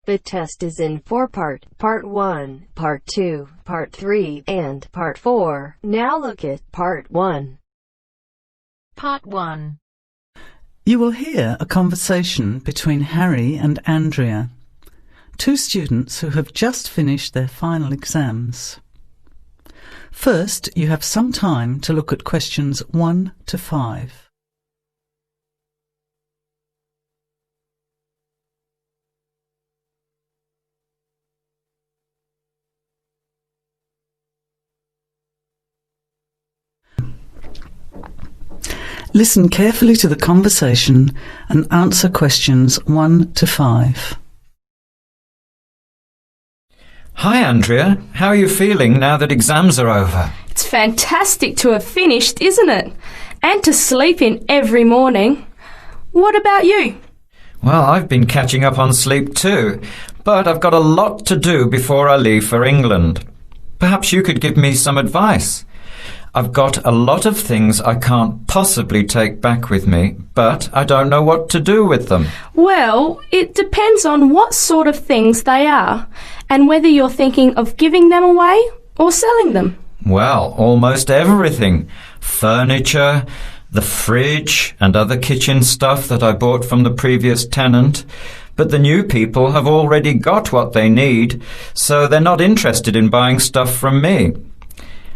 The test is in 4 parts. Part 1, Part 2, Part 3, and Part 4. Now look at Part 1. Part 1. You will hear a conversation between Harry and Andrea, two students who have just finished their final exams. First, you have some time to look at questions 1 to 5. Listen carefully to the conversation and answer questions 1 to 5. Hi Andrea, how are you feeling now that exams are over? It's fantastic to have finished, isn't it? And to sleep in every morning. What about you? Well, I've been catching up on sleep too, but I've got a lot to do before I leave for England. Perhaps you could give me some advice. I've got a lot of things I can't possibly take back with me, but I don't know what to do with them. Well, it depends on what sort of things they are and whether you're thinking of giving them away or selling them. Well, almost everything. Furniture, the fridge and other kitchen stuff that I bought from the previous tenant. But the new people have already got what they need, so they're not interested in buying stuff from me.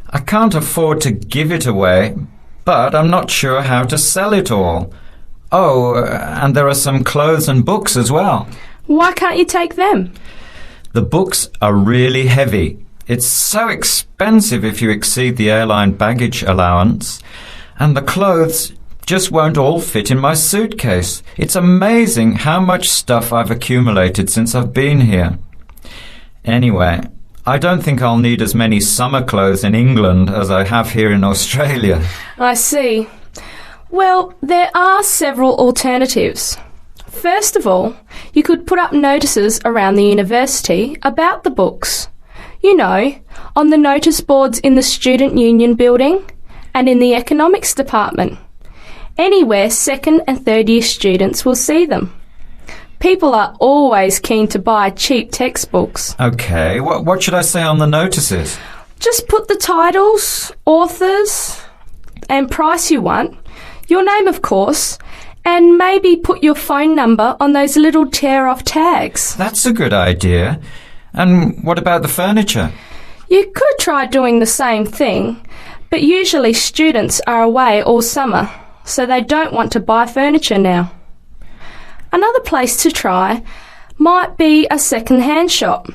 I can't afford to give it away, but I'm not sure how to sell it all. Oh, and there are some clothes and books as well. Why can't you take them? The books are really heavy. It's so expensive if you exceed the airline baggage allowance. And the clothes just won't all fit in my suitcase. It's amazing how much stuff I've accumulated since I've been here. Anyway, I don't think I'll need as many summer clothes in England as I have here in Australia. I see. Well, there are several alternatives. First of all, you could put up notices around the university about the books. You know, on the notice boards in the Student Union building and in the economics department. Anywhere second and third year students will see them. People are always keen to buy cheap textbooks. OK, what should I say on the notices? Just put the titles, authors and price you want, your name of course, and maybe put your phone number on those little tear-off tags. That's a good idea. And what about the furniture? You could try doing the same thing, but usually students are away all summer, so they don't want to buy furniture now. Another place to try might be a second-hand shop.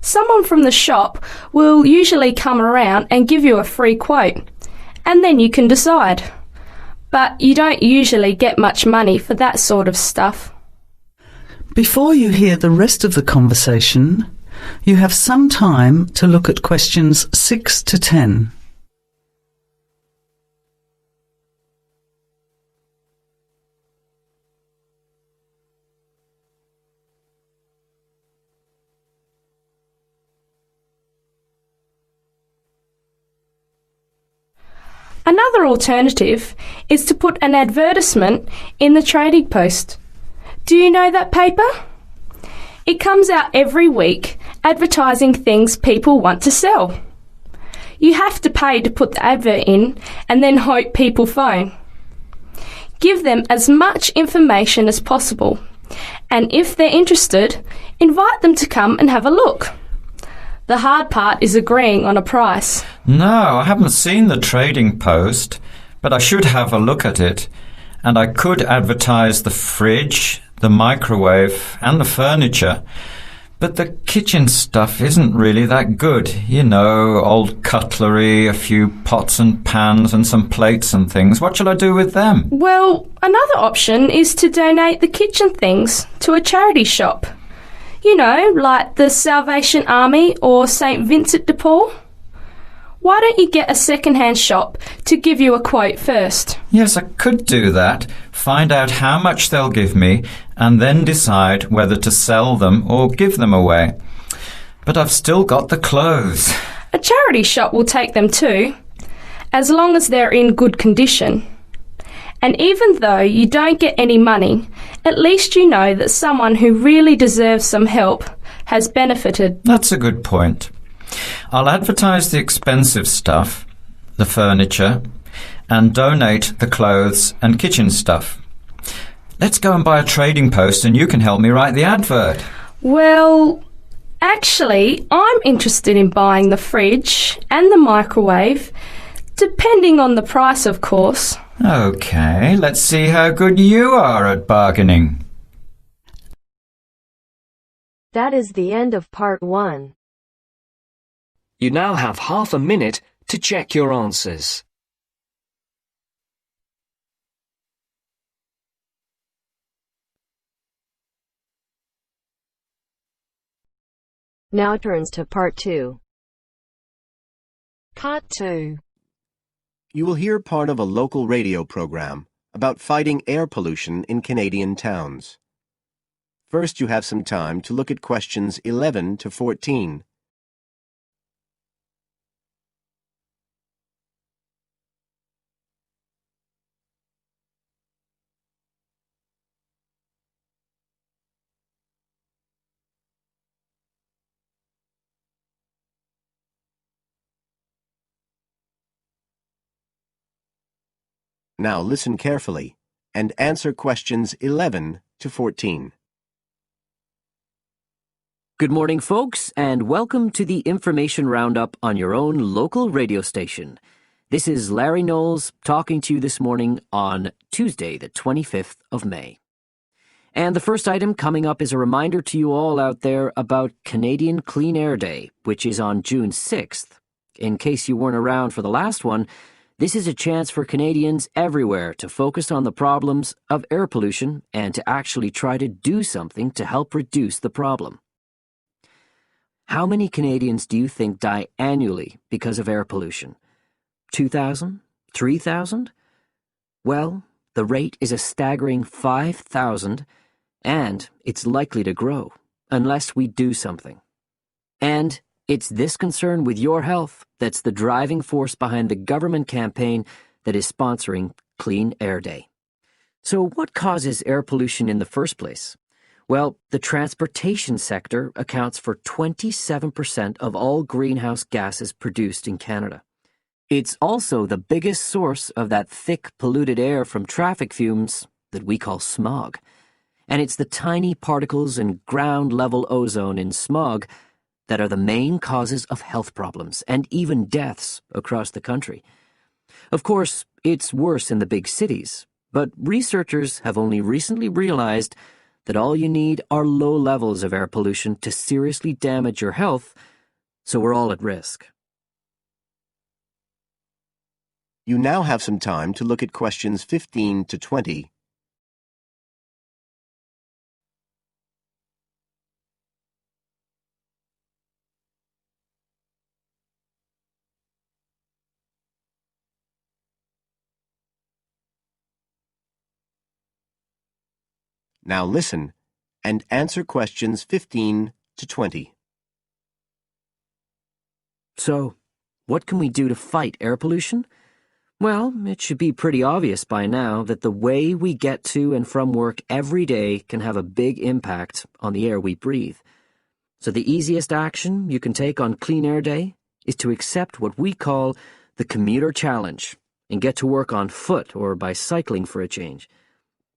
Someone from the shop will usually come around and give you a free quote, and then you can decide. But you don't usually get much money for that sort of stuff. Before you hear the rest of the conversation, you have some time to look at questions 6 to 10. Another alternative is to put an advertisement in the Trading Post. Do you know that paper? It comes out every week advertising things people want to sell. You have to pay to put the advert in and then hope people phone. Give them as much information as possible, and if they're interested, invite them to come and have a look. The hard part is agreeing on a price. No, I haven't seen the Trading Post, but I should have a look at it. And I could advertise the fridge, the microwave and the furniture. But the kitchen stuff isn't really that good. You know, old cutlery, a few pots and pans and some plates and things. What shall I do with them? Well, another option is to donate the kitchen things to a charity shop. You know, like the Salvation Army or St. Vincent de Paul. Why don't you get a second-hand shop to give you a quote first? Yes, I could do that. Find out how much they'll give me and then decide whether to sell them or give them away. But I've still got the clothes. A charity shop will take them too, as long as they're in good condition. And even though you don't get any money, at least you know that someone who really deserves some help has benefited. That's a good point. I'll advertise the expensive stuff, the furniture, and donate the clothes and kitchen stuff. Let's go and buy a trading post and you can help me write the advert. Well, actually, I'm interested in buying the fridge and the microwave, depending on the price, of course. OK, let's see how good you are at bargaining. That is the end of part 1. You now have half a minute to check your answers. Now turns to part 2. Part 2. You will hear part of a local radio program about fighting air pollution in Canadian towns. First, you have some time to look at questions 11 to 14. Now listen carefully and answer questions 11 to 14. Good morning, folks, and welcome to the Information Roundup on your own local radio station. This is Larry Knowles talking to you this morning on Tuesday, the 25th of May. And the first item coming up is a reminder to you all out there about Canadian Clean Air Day, which is on June 6th. In case you weren't around for the last one, this is a chance for Canadians everywhere to focus on the problems of air pollution and to actually try to do something to help reduce the problem. How many Canadians do you think die annually because of air pollution? 2,000? 3,000? Well, the rate is a staggering 5,000, and it's likely to grow unless we do something. And it's this concern with your health that's the driving force behind the government campaign that is sponsoring Clean Air Day. So what causes air pollution in the first place? Well, the transportation sector accounts for 27% of all greenhouse gases produced in Canada. It's also the biggest source of that thick, polluted air from traffic fumes that we call smog. And it's the tiny particles and ground-level ozone in smog that are the main causes of health problems and even deaths across the country. Of course, it's worse in the big cities, but researchers have only recently realized that all you need are low levels of air pollution to seriously damage your health, so we're all at risk. You now have some time to look at questions 15 to 20. Now listen and answer questions 15 to 20. So, what can we do to fight air pollution? Well, it should be pretty obvious by now that the way we get to and from work every day can have a big impact on the air we breathe. So the easiest action you can take on Clean Air Day is to accept what we call the commuter challenge and get to work on foot or by cycling for a change.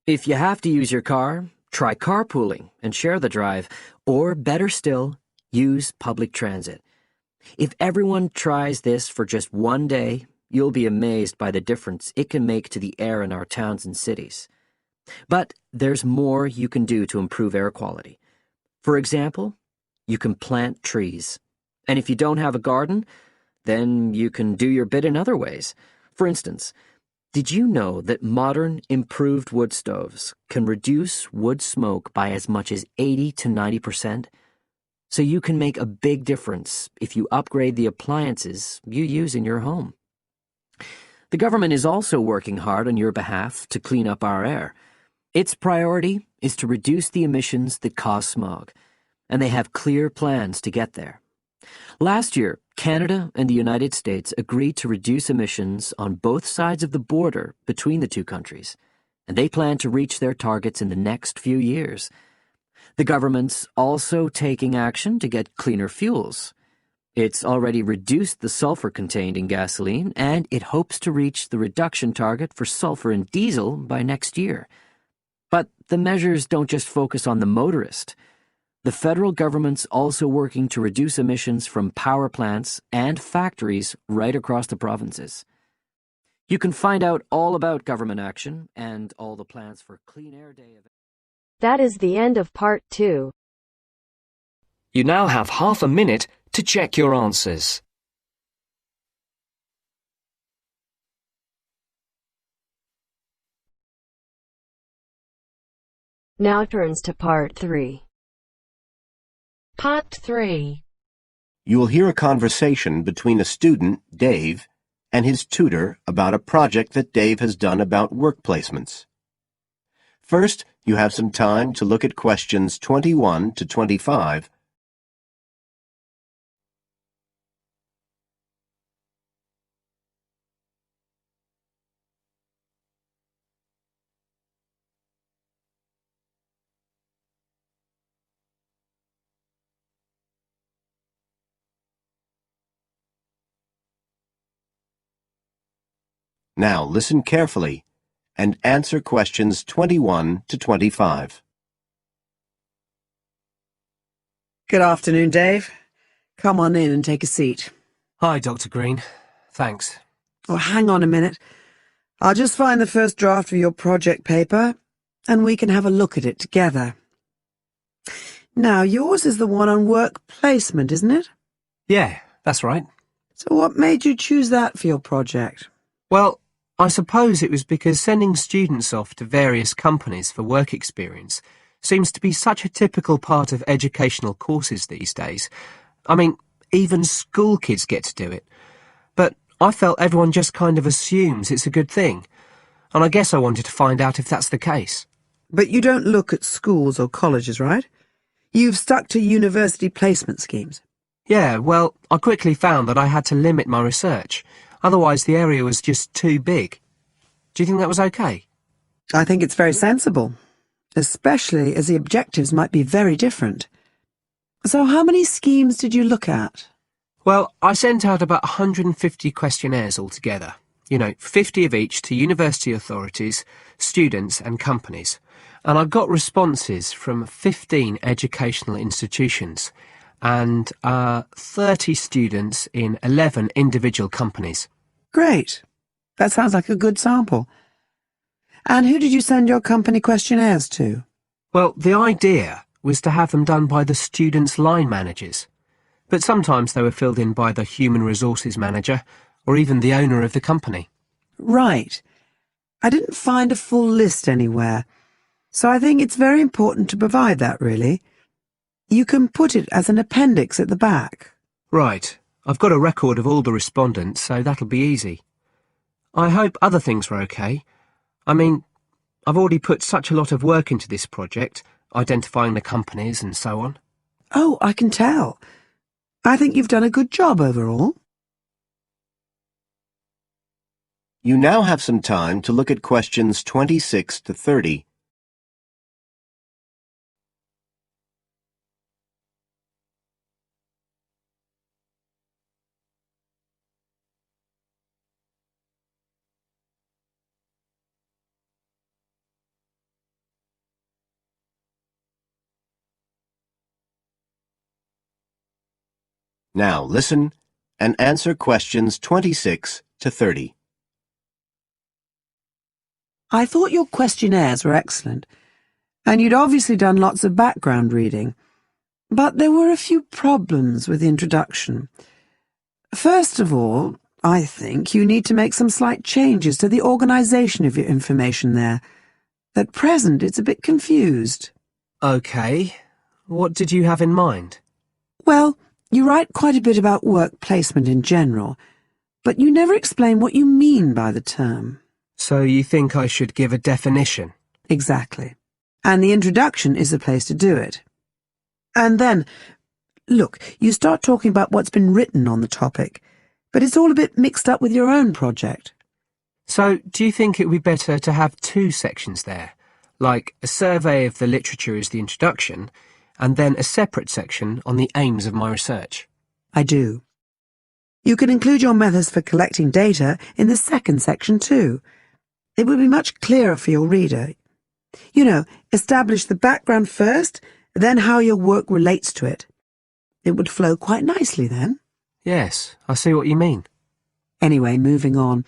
If you have to use your car, try carpooling and share the drive, or better still, use public transit. If everyone tries this for just one day, you'll be amazed by the difference it can make to the air in our towns and cities. But there's more you can do to improve air quality. For example, you can plant trees. And if you don't have a garden, then you can do your bit in other ways. For instance, did you know that modern, improved wood stoves can reduce wood smoke by as much as 80 to 90%? So you can make a big difference if you upgrade the appliances you use in your home. The government is also working hard on your behalf to clean up our air. Its priority is to reduce the emissions that cause smog, and they have clear plans to get there. Last year, Canada and the United States agreed to reduce emissions on both sides of the border between the two countries, and they plan to reach their targets in the next few years. The government's also taking action to get cleaner fuels. It's already reduced the sulfur contained in gasoline, and it hopes to reach the reduction target for sulfur in diesel by next year. But the measures don't just focus on the motorist. The federal government's also working to reduce emissions from power plants and factories right across the provinces. You can find out all about government action and all the plans for Clean Air Day. That is the end of part 2. You now have half a minute to check your answers. Now turns to part 3. Part 3. You will hear a conversation between a student, Dave, and his tutor about a project that Dave has done about work placements. First, you have some time to look at questions 21 to 25. Now listen carefully and answer questions 21 to 25. Good afternoon, Dave. Come on in and take a seat. Hi, Dr. Green. Thanks. Oh, hang on a minute. I'll just find the first draft of your project paper, and we can have a look at it together. Now, yours is the one on work placement, isn't it? Yeah, that's right. So what made you choose that for your project? Well, I suppose it was because sending students off to various companies for work experience seems to be such a typical part of educational courses these days. I mean, even school kids get to do it. But I felt everyone just kind of assumes it's a good thing, and I guess I wanted to find out if that's the case. But you don't look at schools or colleges, right? You've stuck to university placement schemes. Yeah, well, I quickly found that I had to limit my research. Otherwise, the area was just too big. Do you think that was okay? I think it's very sensible, especially as the objectives might be very different. So how many schemes did you look at? Well, I sent out about 150 questionnaires altogether. 50 of each to university authorities, students and companies. And I got responses from 15 educational institutions and 30 students in 11 individual companies. Great. That sounds like a good sample. And who did you send your company questionnaires to? Well, the idea was to have them done by the students' line managers. But sometimes they were filled in by the human resources manager or even the owner of the company. Right. I didn't find a full list anywhere, so I think it's very important to provide that, really. You can put it as an appendix at the back. Right. I've got a record of all the respondents, so that'll be easy. I hope other things were okay. I mean, I've already put such a lot of work into this project, identifying the companies and so on. Oh, I can tell. I think you've done a good job overall. You now have some time to look at questions 26 to 30. Now listen and answer questions 26 to 30. I thought your questionnaires were excellent, and you'd obviously done lots of background reading. But there were a few problems with the introduction. First of all, I think you need to make some slight changes to the organisation of your information there. At present, it's a bit confused. OK. What did you have in mind? Well, you write quite a bit about work placement in general, but you never explain what you mean by the term. So you think I should give a definition? Exactly. And the introduction is the place to do it. And then, Look, you start talking about what's been written on the topic, but it's all a bit mixed up with your own project. So, do you think it would be better to have two sections there? Like a survey of the literature as the introduction, and then a separate section on the aims of my research? I do. You can include your methods for collecting data in the second section too. It would be much clearer for your reader. You know, establish the background first, then how your work relates to it. It would flow quite nicely then. Yes, I see what you mean. Anyway, moving on.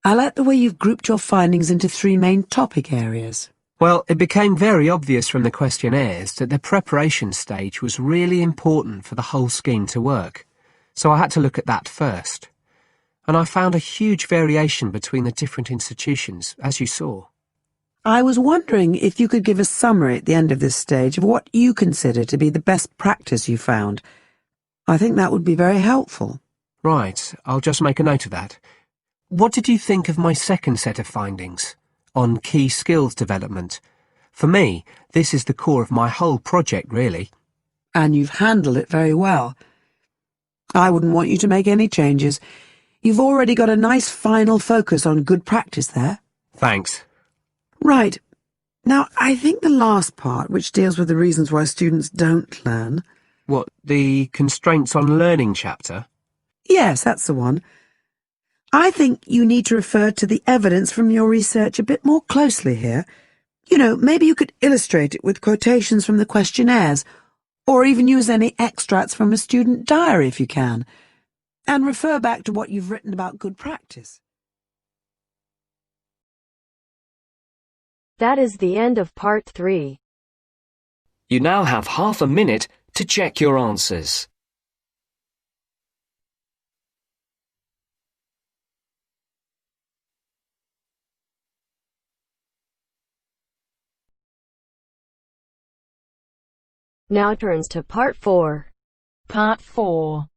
I like the way you've grouped your findings into three main topic areas. Well, it became very obvious from the questionnaires that the preparation stage was really important for the whole scheme to work, so I had to look at that first. And I found a huge variation between the different institutions, as you saw. I was wondering if you could give a summary at the end of this stage of what you consider to be the best practice you found. I think that would be very helpful. Right, I'll just make a note of that. What did you think of my second set of findings on key skills development? For me, this is the core of my whole project, really. And you've handled it very well. I wouldn't want you to make any changes. You've already got a nice final focus on good practice there. Thanks. Right. Now, I think the last part, which deals with the reasons why students don't learn... What, the constraints on learning chapter? Yes, that's the one. I think you need to refer to the evidence from your research a bit more closely here. You know, maybe you could illustrate it with quotations from the questionnaires, or even use any extracts from a student diary if you can, and refer back to what you've written about good practice. That is the end of part 3. You now have half a minute to check your answers. Now turns to part 4. Part 4.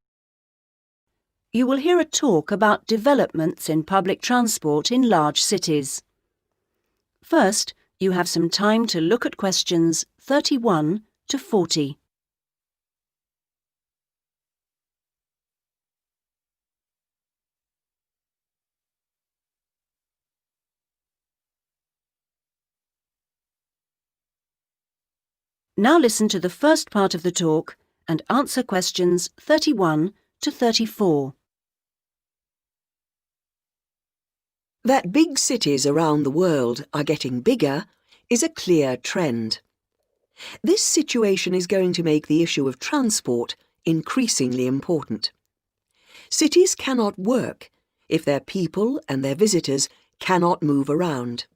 You will hear a talk about developments in public transport in large cities. First, you have some time to look at questions 31 to 40. Now listen to the first part of the talk and answer questions 31 to 34. That big cities around the world are getting bigger is a clear trend. This situation is going to make the issue of transport increasingly important. Cities cannot work if their people and their visitors cannot move around.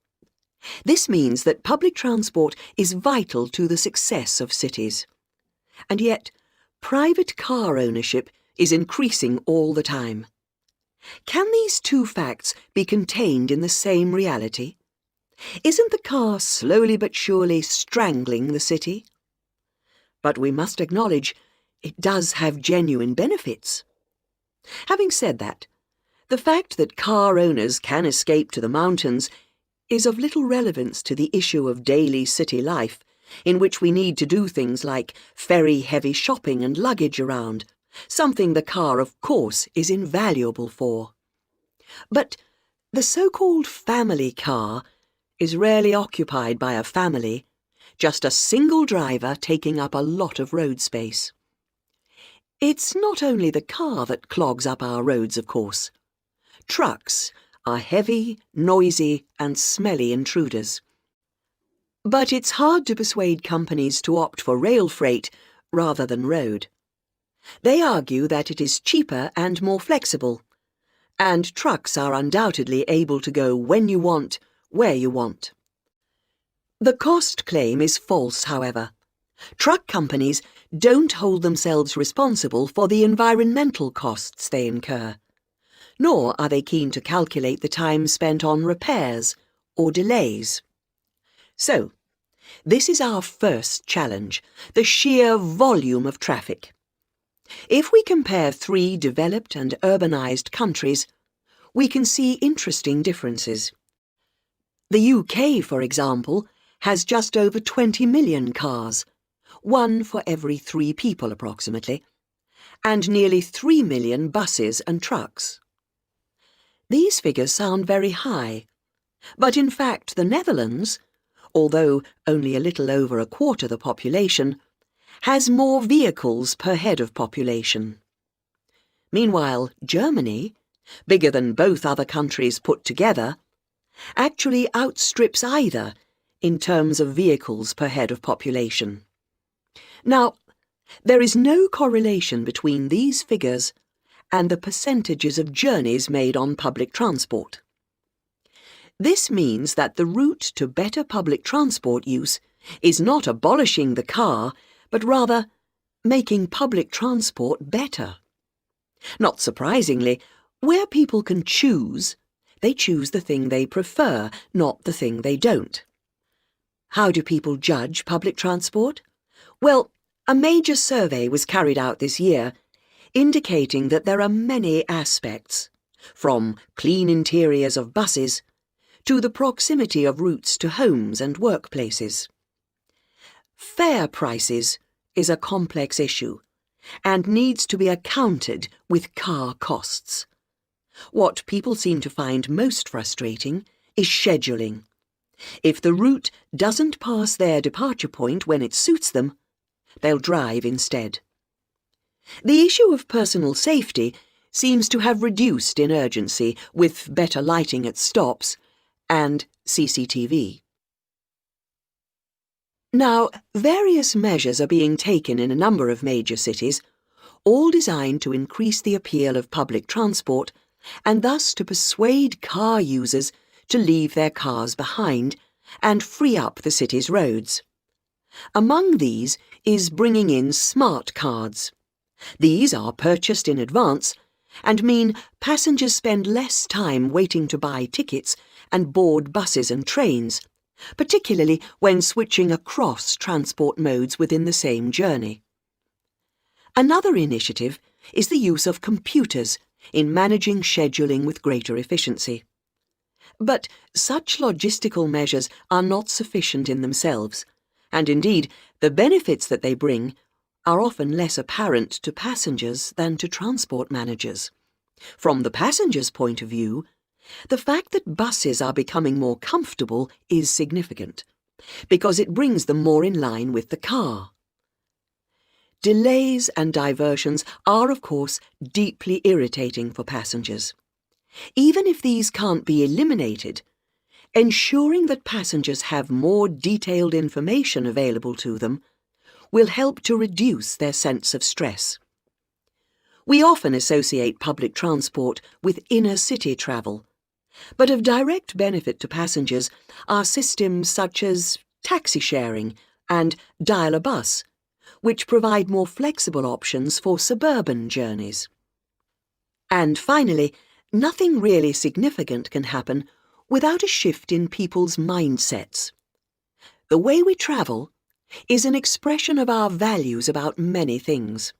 This means that public transport is vital to the success of cities. And yet, private car ownership is increasing all the time. Can these two facts be contained in the same reality? Isn't the car slowly but surely strangling the city? But we must acknowledge it does have genuine benefits. Having said that, the fact that car owners can escape to the mountains is of little relevance to the issue of daily city life, in which we need to do things like ferry heavy shopping and luggage around, something the car, of course, is invaluable for. But the so-called family car is rarely occupied by a family, just a single driver taking up a lot of road space. It's not only the car that clogs up our roads, of course. Trucks are heavy, noisy and smelly intruders. But it's hard to persuade companies to opt for rail freight rather than road. They argue that it is cheaper and more flexible, and trucks are undoubtedly able to go when you want, where you want. The cost claim is false, however. Truck companies don't hold themselves responsible for the environmental costs they incur, nor are they keen to calculate the time spent on repairs or delays. So, this is our first challenge, the sheer volume of traffic. If we compare 3 developed and urbanised countries, we can see interesting differences. The UK, for example, has just over 20 million cars, one for every 3 people approximately, and nearly 3 million buses and trucks. These figures sound very high, but in fact the Netherlands, although only a little over a quarter the population, has more vehicles per head of population. Meanwhile, Germany, bigger than both other countries put together, actually outstrips either in terms of vehicles per head of population. Now, there is no correlation between these figures and the percentages of journeys made on public transport. This means that the route to better public transport use is not abolishing the car, but rather making public transport better. Not surprisingly, where people can choose, they choose the thing they prefer, not the thing they don't. How do people judge public transport? Well, a major survey was carried out this year, indicating that there are many aspects, from clean interiors of buses to the proximity of routes to homes and workplaces. Fare prices is a complex issue and needs to be accounted with car costs. What people seem to find most frustrating is scheduling. If the route doesn't pass their departure point when it suits them, they'll drive instead. The issue of personal safety seems to have reduced in urgency with better lighting at stops and CCTV. Now, various measures are being taken in a number of major cities, all designed to increase the appeal of public transport and thus to persuade car users to leave their cars behind and free up the city's roads. Among these is bringing in smart cards. These are purchased in advance and mean passengers spend less time waiting to buy tickets and board buses and trains, particularly when switching across transport modes within the same journey. Another initiative is the use of computers in managing scheduling with greater efficiency. But such logistical measures are not sufficient in themselves, and indeed the benefits that they bring are often less apparent to passengers than to transport managers. From the passenger's point of view, the fact that buses are becoming more comfortable is significant, because it brings them more in line with the car. Delays and diversions are, of course, deeply irritating for passengers. Even if these can't be eliminated, ensuring that passengers have more detailed information available to them will help to reduce their sense of stress. We often associate public transport with inner-city travel, but of direct benefit to passengers are systems such as taxi sharing and dial-a-bus, which provide more flexible options for suburban journeys. And finally, nothing really significant can happen without a shift in people's mindsets. The way we travel is an expression of our values about many things.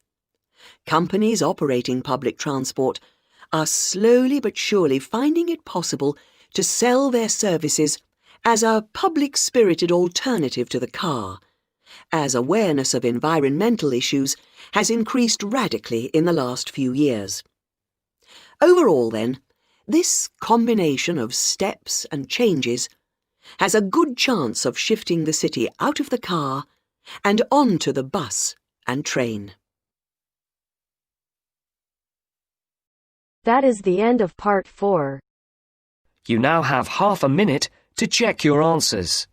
Companies operating public transport are slowly but surely finding it possible to sell their services as a public-spirited alternative to the car, as awareness of environmental issues has increased radically in the last few years. Overall, then, this combination of steps and changes has a good chance of shifting the city out of the car and onto the bus and train. That is the end of part 4. You now have half a minute to check your answers.